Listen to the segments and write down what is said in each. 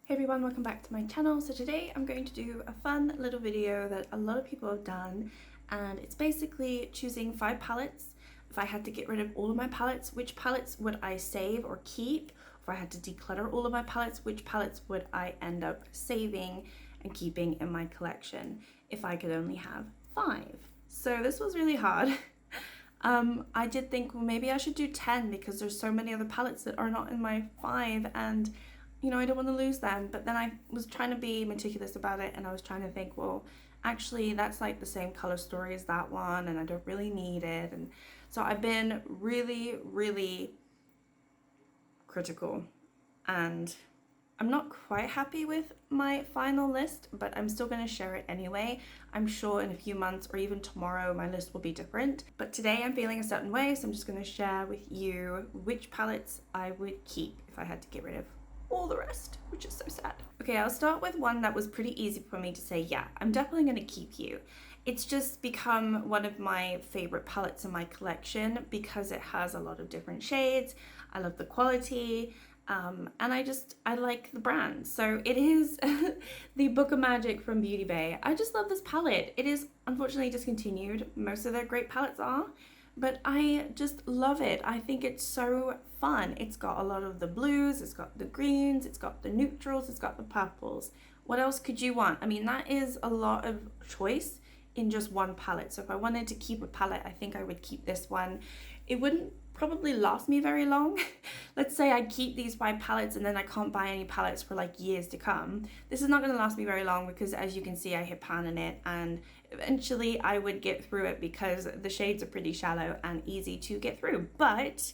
Hey everyone, welcome back to my channel. So today I'm going to do a fun little video that a lot of people have done, and it's basically choosing 5 palettes. If I had to get rid of all of my palettes, which palettes would I save or keep? If I had to declutter all of my palettes, which palettes would I end up saving and keeping in my collection if I could only have 5? So this was really hard. I did think, well, maybe I should do 10 because there's so many other palettes that are not in my 5, and you know, I don't want to lose them. But then I was trying to be meticulous about it, and I was trying to think, well, actually that's like the same color story as that one and I don't really need it. And so I've been really critical, and I'm not quite happy with my final list, but I'm still going to share it anyway. I'm sure in a few months or even tomorrow my list will be different, but today I'm feeling a certain way, so I'm just going to share with you which palettes I would keep if I had to get rid of all the rest, which is so sad. Okay, I'll start with one that was pretty easy for me to say, yeah, I'm definitely going to keep you. It's just become one of my favorite palettes in my collection because it has a lot of different shades. I love the quality, and I like the brand. So it is the Book of Magic from Beauty Bay. I just love this palette. It is unfortunately discontinued. Most of their great palettes are, but I just love it. I think it's so fun. It's got a lot of the blues, it's got the greens, it's got the neutrals, it's got the purples. What else could you want? I mean, that is a lot of choice in just one palette. So if I wanted to keep a palette, I think I would keep this one. It wouldn't probably last me very long. Let's say I keep these 5 palettes and then I can't buy any palettes for like years to come. This is not going to last me very long because, as you can see, I hit pan in it, and eventually I would get through it because the shades are pretty shallow and easy to get through. But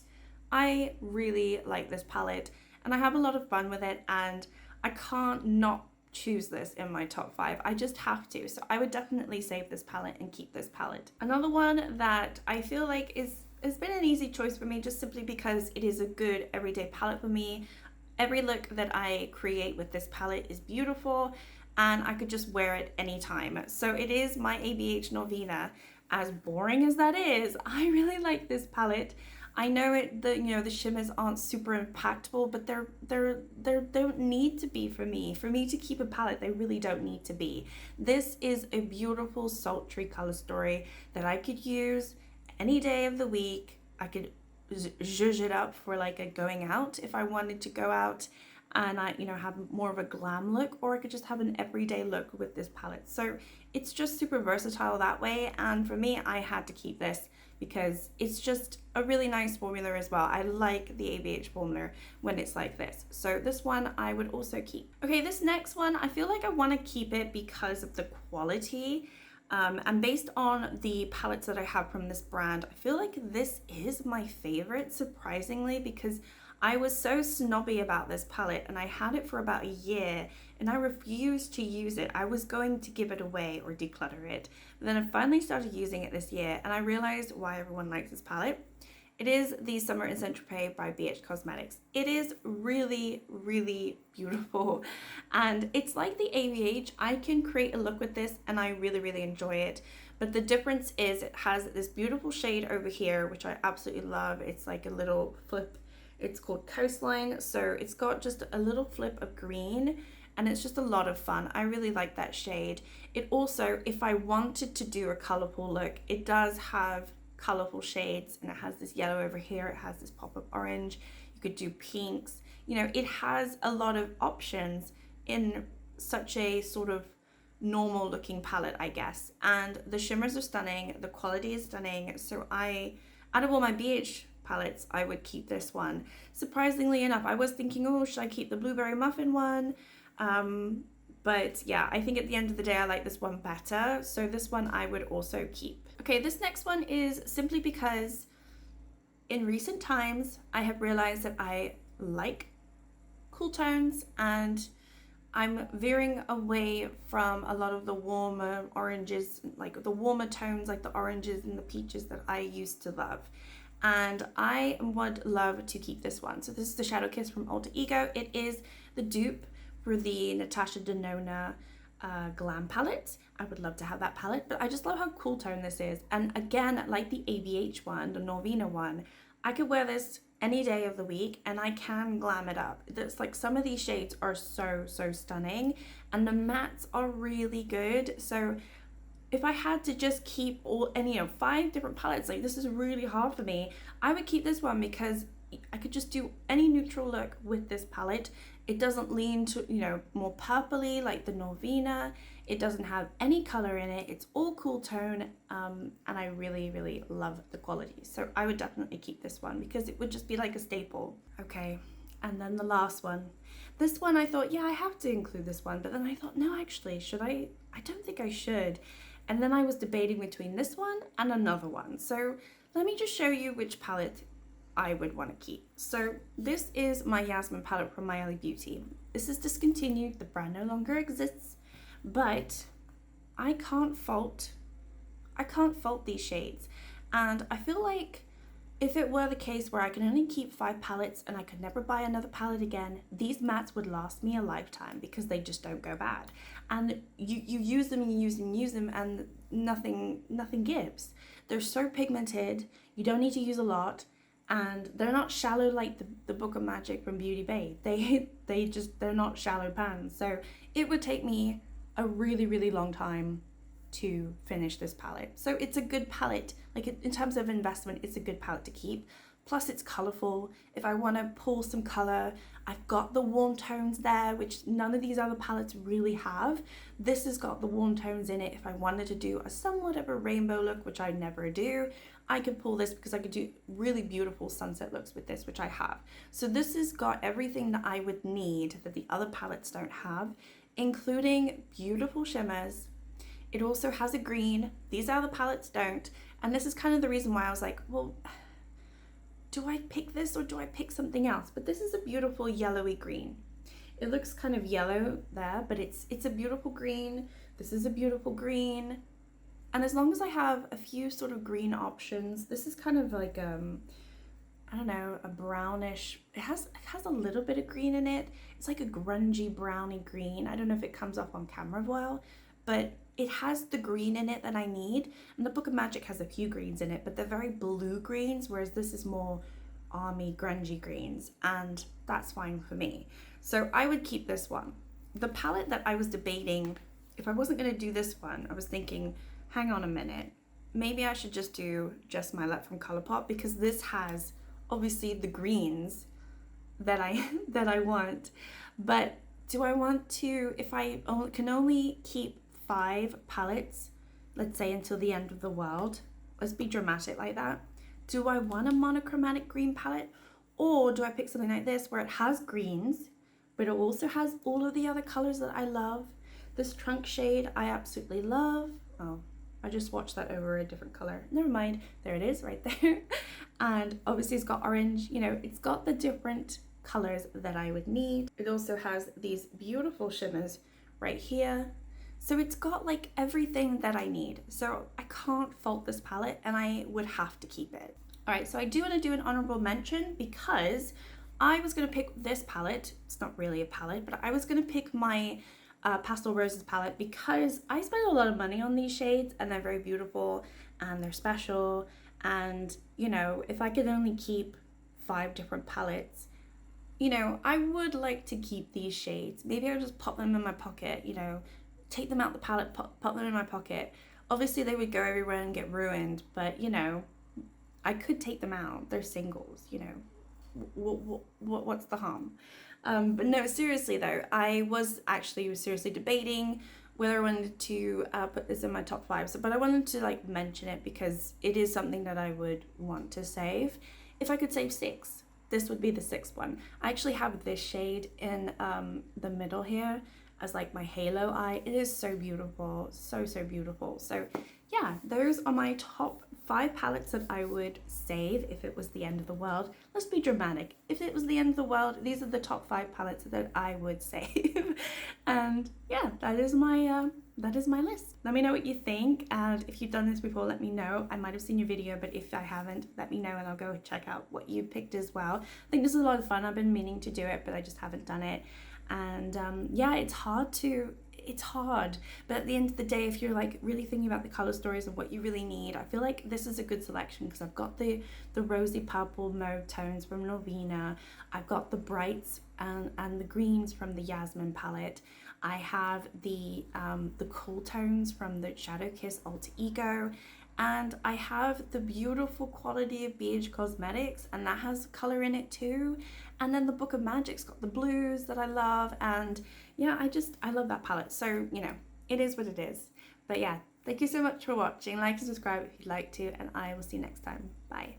I really like this palette and I have a lot of fun with it, and I can't not choose this in my top 5. I just have to. So I would definitely save this palette and keep this palette. Another one that I feel like has been an easy choice for me, just simply because it is a good everyday palette for me. Every look that I create with this palette is beautiful, and I could just wear it anytime. So it is my ABH Novita. As boring as that is, I really like this palette. I know the shimmers aren't super impactful, but they don't need to be for me. For me to keep a palette, they really don't need to be. This is a beautiful sultry color story that I could use any day of the week. I could zhuzh it up for like a going out if I wanted to go out and I have more of a glam look, or I could just have an everyday look with this palette. So it's just super versatile that way, and for me, I had to keep this because it's just a really nice formula as well. I like the ABH formula when it's like this. So this one I would also keep. Okay, this next one, I feel like I want to keep it because of the quality. And based on the palettes that I have from this brand, I feel like this is my favorite, surprisingly, because I was so snobby about this palette and I had it for about a year and I refused to use it. I was going to give it away or declutter it. But then I finally started using it this year and I realized why everyone likes this palette. It is the Summer in Saint-Tropez by BH Cosmetics. It is really beautiful, and it's like the ABH. I can create a look with this and I really enjoy it, but the difference is it has this beautiful shade over here, which I absolutely love. It's like a little flip. It's called Coastline, so it's got just a little flip of green, and it's just a lot of fun. I really like that shade. It also, if I wanted to do a colorful look, it does have colorful shades, and it has this yellow over here, it has this pop of orange, you could do pinks, it has a lot of options in such a sort of normal looking palette, I guess. And the shimmers are stunning, the quality is stunning, so out of all my BH palettes, I would keep this one. Surprisingly enough, I was thinking, oh, should I keep the blueberry muffin one? But yeah, I think at the end of the day, I like this one better. So this one I would also keep. Okay, this next one is simply because in recent times, I have realized that I like cool tones, and I'm veering away from a lot of the warmer oranges, like the warmer tones, like the oranges and the peaches that I used to love. And I would love to keep this one. So this is the Shadow Kiss from Alter Ego. It is the dupe for the Natasha Denona Glam palette. I would love to have that palette, but I just love how cool tone this is. And again, like the ABH one, the Norvina one, I could wear this any day of the week, and I can glam it up. It's like some of these shades are so stunning, and the mattes are really good. So if I had to just keep all any 5 different palettes, like this is really hard for me, I would keep this one because I could just do any neutral look with this palette. It doesn't lean to, more purpley like the Novita. It doesn't have any color in it. It's all cool tone, and I really love the quality. So I would definitely keep this one because it would just be like a staple. Okay, and then the last one. This one I thought, yeah, I have to include this one, but then I thought, no, actually, should I? I don't think I should. And then I was debating between this one and another one. So let me just show you which palette I would want to keep. So this is my Yasmine palette from My LA Beauty. This is discontinued, the brand no longer exists, but I can't fault these shades. And I feel like if it were the case where I can only keep 5 palettes and I could never buy another palette again, these mattes would last me a lifetime because they just don't go bad. And you use them and you use them and nothing gives. They're so pigmented, you don't need to use a lot, and they're not shallow like the Book of Magic from Beauty Bay. They're not shallow pans. So it would take me a really long time to finish this palette. So it's a good palette, like in terms of investment, it's a good palette to keep. Plus it's colorful. If I want to pull some color, I've got the warm tones there, which none of these other palettes really have. This has got the warm tones in it. If I wanted to do a somewhat of a rainbow look, which I never do, I could pull this because I could do really beautiful sunset looks with this, which I have. So this has got everything that I would need that the other palettes don't have, including beautiful shimmers. It also has a green. These other palettes don't. And this is kind of the reason why I was like, well, do I pick this or do I pick something else? But this is a beautiful yellowy green. It looks kind of yellow there, but it's a beautiful green. This is a beautiful green. And as long as I have a few sort of green options, this is kind of like, I don't know, a brownish, it has a little bit of green in it. It's like a grungy browny green. I don't know if it comes up on camera well, but it has the green in it that I need. And the Book of Magic has a few greens in it, but they're very blue greens, whereas this is more army grungy greens, and that's fine for me. So I would keep this one. The palette that I was debating, if I wasn't gonna do this one, I was thinking, hang on a minute, maybe I should just do Just My Luck from Colourpop, because this has obviously the greens that I want. But do I want to, if I can only keep 5 palettes, let's say until the end of the world, let's be dramatic like that, do I want a monochromatic green palette, or do I pick something like this where it has greens but it also has all of the other colors that I love? This trunk shade I absolutely love. Oh, I just swatched that over a different color. Never mind, there it is right there. And obviously it's got orange, it's got the different colors that I would need. It also has these beautiful shimmers right here. So it's got like everything that I need. So I can't fault this palette, and I would have to keep it. All right, so I do want to do an honorable mention because I was going to pick this palette. It's not really a palette, but I was going to pick my Pastel Roses palette because I spent a lot of money on these shades and they're very beautiful and they're special. And, if I could only keep 5 different palettes, I would like to keep these shades. Maybe I'll just pop them in my pocket, take them out the palette, pop them in my pocket. Obviously they would go everywhere and get ruined, but I could take them out. They're singles, what's the harm? But no, seriously though, I was seriously debating whether I wanted to put this in my top 5. But I wanted to mention it because it is something that I would want to save. If I could save 6, this would be the 6th one. I actually have this shade in the middle here as my halo eye. It is so beautiful, so beautiful. So yeah, those are my top 5 palettes that I would save if it was the end of the world. Let's be dramatic. If it was the end of the world, these are the top 5 palettes that I would save. And yeah, that is my list. Let me know what you think, and if you've done this before, let me know. I might have seen your video, but if I haven't, let me know and I'll go check out what you picked as well. I think this is a lot of fun. I've been meaning to do it, but I just haven't done it. And yeah, it's hard to it's hard. But at the end of the day, if you're like really thinking about the color stories and what you really need, I feel like this is a good selection because I've got the rosy purple mauve tones from Novita. I've got the brights and the greens from the Yasmine palette. I have the cool tones from the Shadow Kiss Alter Ego, and I have the beautiful Quality of BH Cosmetics, and that has color in it too. And then the Book of Magic's got the blues that I love, and yeah, I love that palette. So, you know, it is what it is. But yeah, thank you so much for watching. Like and subscribe if you'd like to, and I will see you next time. Bye.